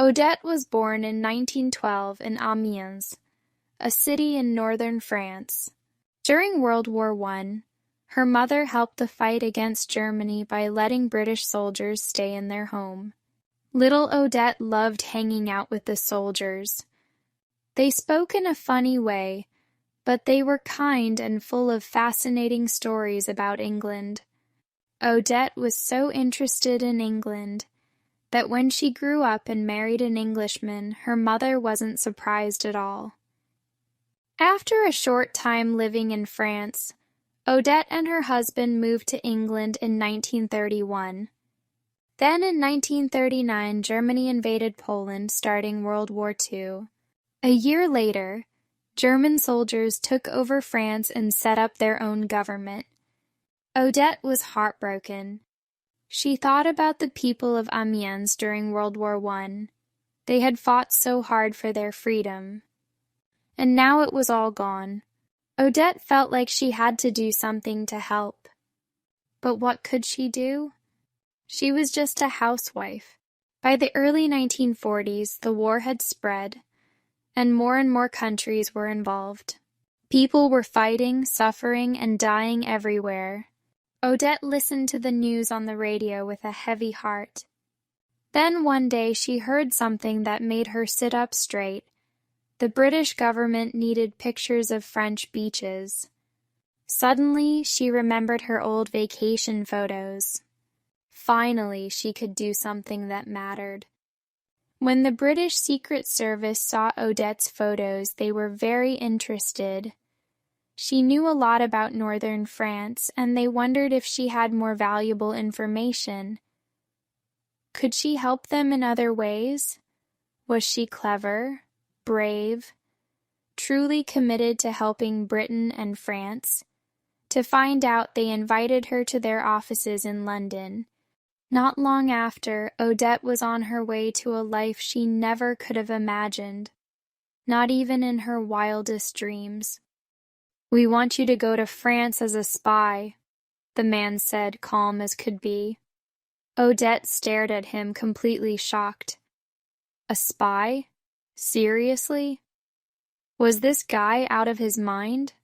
Odette was born in 1912 in Amiens, a city in northern France. During World War I, her mother helped the fight against Germany by letting British soldiers stay in their home. Little Odette loved hanging out with the soldiers. They spoke in a funny way, but they were kind and full of fascinating stories about England. Odette was so interested in England that when she grew up and married an Englishman, her mother wasn't surprised at all. After a short time living in France, Odette and her husband moved to England in 1931. Then in 1939, Germany invaded Poland, starting World War II. A year later, German soldiers took over France and set up their own government. Odette was heartbroken. She thought about the people of Amiens during World War I. They had fought so hard for their freedom. And now it was all gone. Odette felt like she had to do something to help. But what could she do? She was just a housewife. By the early 1940s, the war had spread, and more countries were involved. People were fighting, suffering, and dying everywhere. Odette listened to the news on the radio with a heavy heart. Then one day she heard something that made her sit up straight. The British government needed pictures of French beaches. Suddenly, she remembered her old vacation photos. Finally, she could do something that mattered. When the British Secret Service saw Odette's photos, they were very interested. She knew a lot about northern France, and they wondered if she had more valuable information. Could she help them in other ways? Was she clever, brave, truly committed to helping Britain and France? To find out, they invited her to their offices in London. Not long after, Odette was on her way to a life she never could have imagined, not even in her wildest dreams. "We want you to go to France as a spy," the man said, calm as could be. Odette stared at him, completely shocked. A spy? Seriously? Was this guy out of his mind?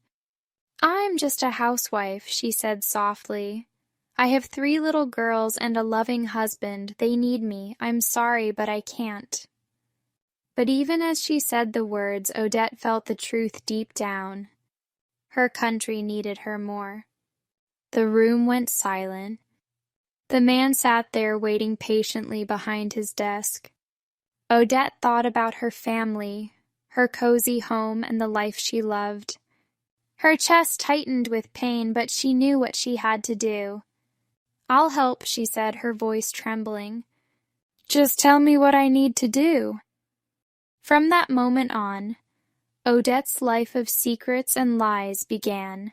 "I'm just a housewife," she said softly. "I have 3 little girls and a loving husband. They need me. I'm sorry, but I can't." But even as she said the words, Odette felt the truth deep down. Her country needed her more. The room went silent. The man sat there waiting patiently behind his desk. Odette thought about her family, her cozy home, and the life she loved. Her chest tightened with pain, but she knew what she had to do. "I'll help," she said, her voice trembling. "Just tell me what I need to do." From that moment on, Odette's life of secrets and lies began.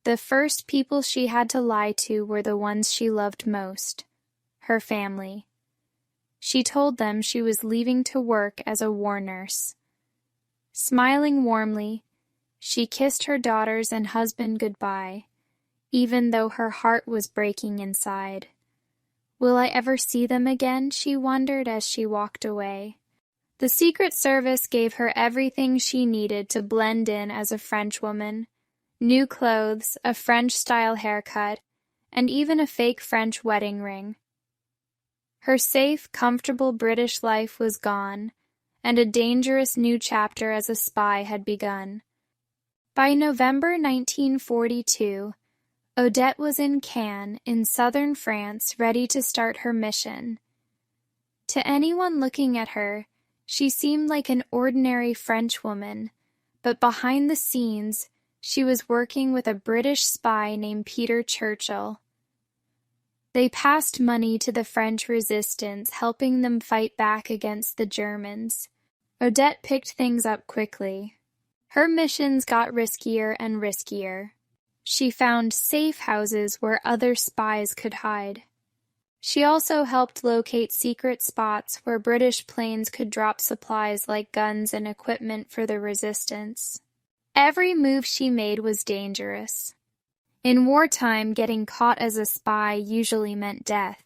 The first people she had to lie to were the ones she loved most, her family. She told them she was leaving to work as a war nurse. Smiling warmly, she kissed her daughters and husband goodbye, even though her heart was breaking inside. Will I ever see them again? She wondered as she walked away. The Secret Service gave her everything she needed to blend in as a Frenchwoman: new clothes, a French-style haircut, and even a fake French wedding ring. Her safe, comfortable British life was gone, and a dangerous new chapter as a spy had begun. By November 1942, Odette was in Caen, in southern France, ready to start her mission. To anyone looking at her, she seemed like an ordinary Frenchwoman, but behind the scenes, she was working with a British spy named Peter Churchill. They passed money to the French resistance, helping them fight back against the Germans. Odette picked things up quickly. Her missions got riskier and riskier. She found safe houses where other spies could hide. She also helped locate secret spots where British planes could drop supplies like guns and equipment for the resistance. Every move she made was dangerous. In wartime, getting caught as a spy usually meant death.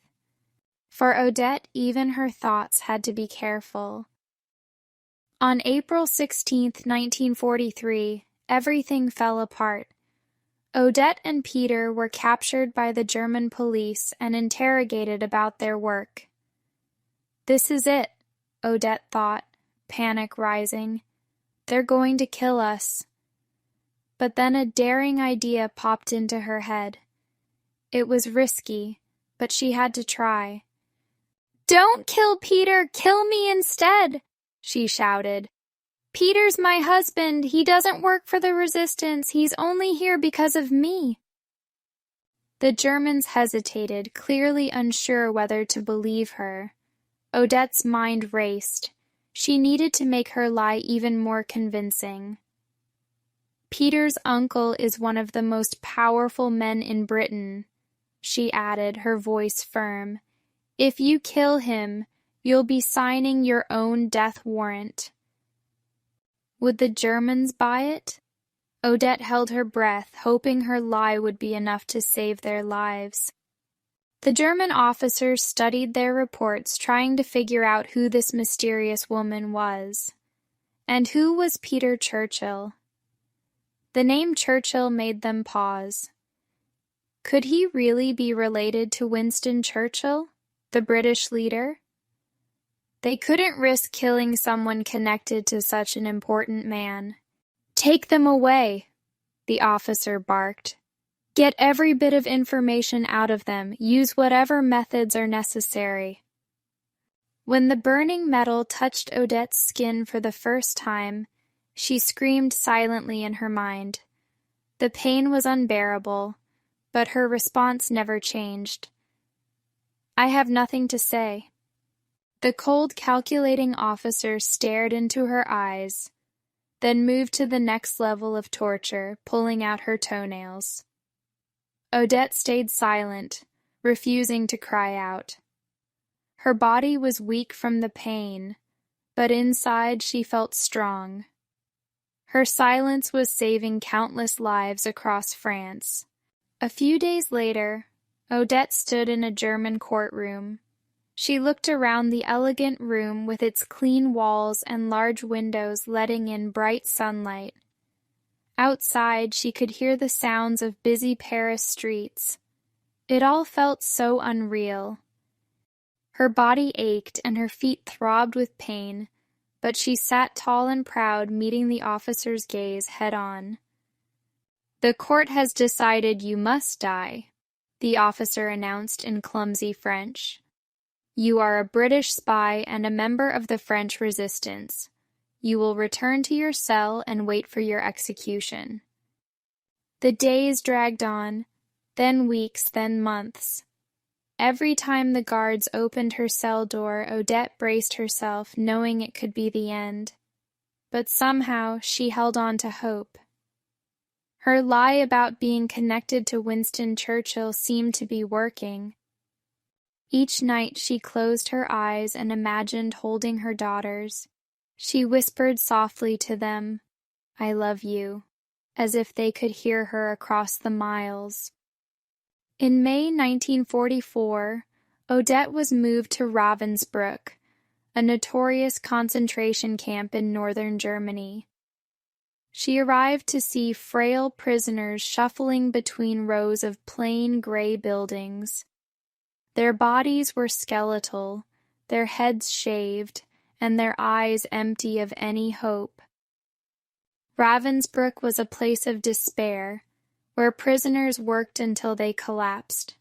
For Odette, even her thoughts had to be careful. On April 16, 1943, everything fell apart. Odette and Peter were captured by the German police and interrogated about their work. "This is it," Odette thought, panic rising. "They're going to kill us." But then a daring idea popped into her head. It was risky, but she had to try. "Don't kill Peter! Kill me instead!" she shouted. "Peter's my husband. He doesn't work for the resistance. He's only here because of me." The Germans hesitated, clearly unsure whether to believe her. Odette's mind raced. She needed to make her lie even more convincing. "Peter's uncle is one of the most powerful men in Britain," she added, her voice firm. "If you kill him, you'll be signing your own death warrant." Would the Germans buy it? Odette held her breath, hoping her lie would be enough to save their lives. The German officers studied their reports, trying to figure out who this mysterious woman was. And who was Peter Churchill? The name Churchill made them pause. Could he really be related to Winston Churchill, the British leader? They couldn't risk killing someone connected to such an important man. "Take them away," the officer barked. "Get every bit of information out of them. Use whatever methods are necessary." When the burning metal touched Odette's skin for the first time, she screamed silently in her mind. The pain was unbearable, but her response never changed. "I have nothing to say." The cold, calculating officer stared into her eyes, then moved to the next level of torture, pulling out her toenails. Odette stayed silent, refusing to cry out. Her body was weak from the pain, but inside she felt strong. Her silence was saving countless lives across France. A few days later, Odette stood in a German courtroom. She looked around the elegant room with its clean walls and large windows letting in bright sunlight. Outside, she could hear the sounds of busy Paris streets. It all felt so unreal. Her body ached and her feet throbbed with pain, but she sat tall and proud, meeting the officer's gaze head-on. "The court has decided you must die," the officer announced in clumsy French. "You are a British spy and a member of the French resistance. You will return to your cell and wait for your execution." The days dragged on, then weeks, then months. Every time the guards opened her cell door, Odette braced herself, knowing it could be the end. But somehow she held on to hope. Her lie about being connected to Winston Churchill seemed to be working. Each night she closed her eyes and imagined holding her daughters. She whispered softly to them, "I love you," as if they could hear her across the miles. In May 1944, Odette was moved to Ravensbrück, a notorious concentration camp in northern Germany. She arrived to see frail prisoners shuffling between rows of plain gray buildings. Their bodies were skeletal, their heads shaved, and their eyes empty of any hope. Ravensbrück was a place of despair, where prisoners worked until they collapsed.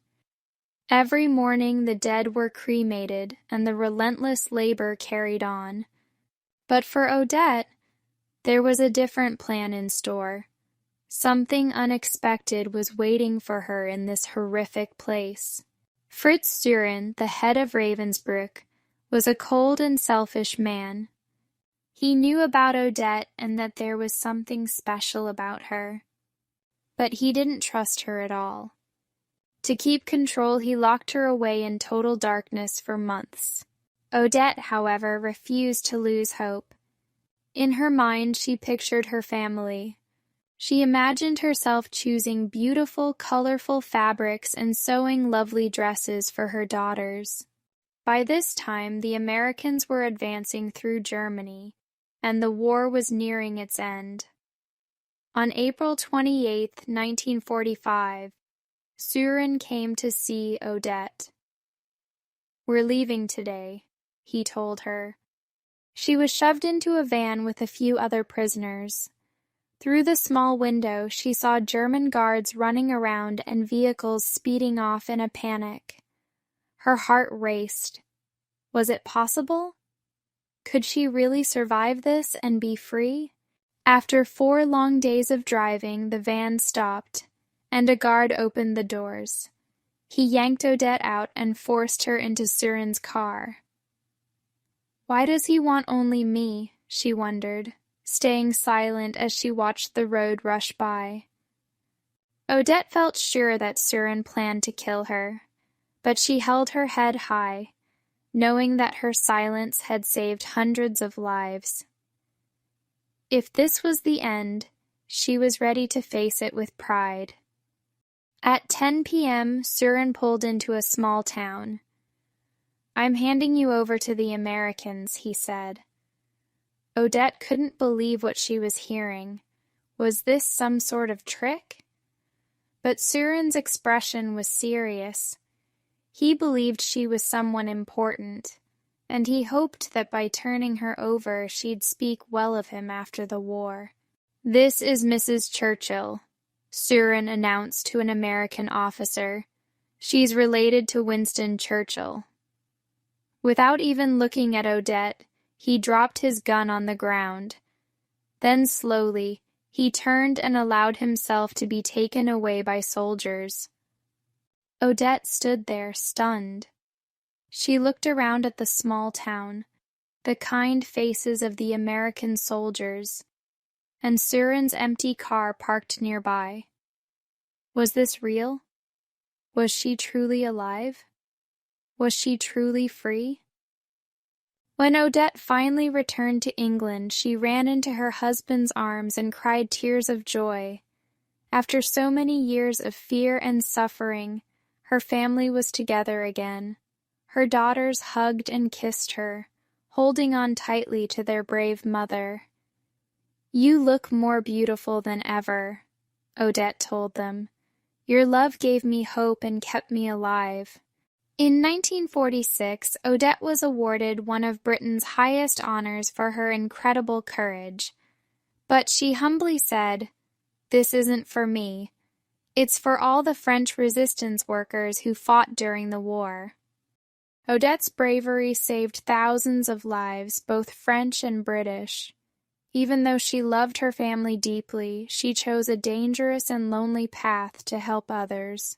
Every morning the dead were cremated, and the relentless labor carried on. But for Odette, there was a different plan in store. Something unexpected was waiting for her in this horrific place. Fritz Düren, the head of Ravensbrück, was a cold and selfish man. He knew about Odette and that there was something special about her. But he didn't trust her at all. To keep control, he locked her away in total darkness for months. Odette, however, refused to lose hope. In her mind, she pictured her family. She imagined herself choosing beautiful, colorful fabrics and sewing lovely dresses for her daughters. By this time, the Americans were advancing through Germany, and the war was nearing its end. On April 28, 1945, Søren came to see Odette. "We're leaving today," he told her. She was shoved into a van with a few other prisoners. Through the small window, she saw German guards running around and vehicles speeding off in a panic. Her heart raced. Was it possible? Could she really survive this and be free? After 4 long days of driving, the van stopped, and a guard opened the doors. He yanked Odette out and forced her into Søren's car. Why does he want only me? She wondered, staying silent as she watched the road rush by. Odette felt sure that Søren planned to kill her, but she held her head high, knowing that her silence had saved hundreds of lives. If this was the end, she was ready to face it with pride. At 10 p.m., Søren pulled into a small town. "I'm handing you over to the Americans," he said. Odette couldn't believe what she was hearing. Was this some sort of trick? But Søren's expression was serious. He believed she was someone important, and he hoped that by turning her over she'd speak well of him after the war. "This is Mrs. Churchill," Søren announced to an American officer. "She's related to Winston Churchill." Without even looking at Odette, he dropped his gun on the ground. Then slowly, he turned and allowed himself to be taken away by soldiers. Odette stood there, stunned. She looked around at the small town, the kind faces of the American soldiers, and Søren's empty car parked nearby. Was this real? Was she truly alive? Was she truly free? When Odette finally returned to England, she ran into her husband's arms and cried tears of joy. After so many years of fear and suffering, her family was together again. Her daughters hugged and kissed her, holding on tightly to their brave mother. "You look more beautiful than ever," Odette told them. "Your love gave me hope and kept me alive." In 1946, Odette was awarded one of Britain's highest honors for her incredible courage. But she humbly said, "This isn't for me. It's for all the French resistance workers who fought during the war." Odette's bravery saved thousands of lives, both French and British. Even though she loved her family deeply, she chose a dangerous and lonely path to help others.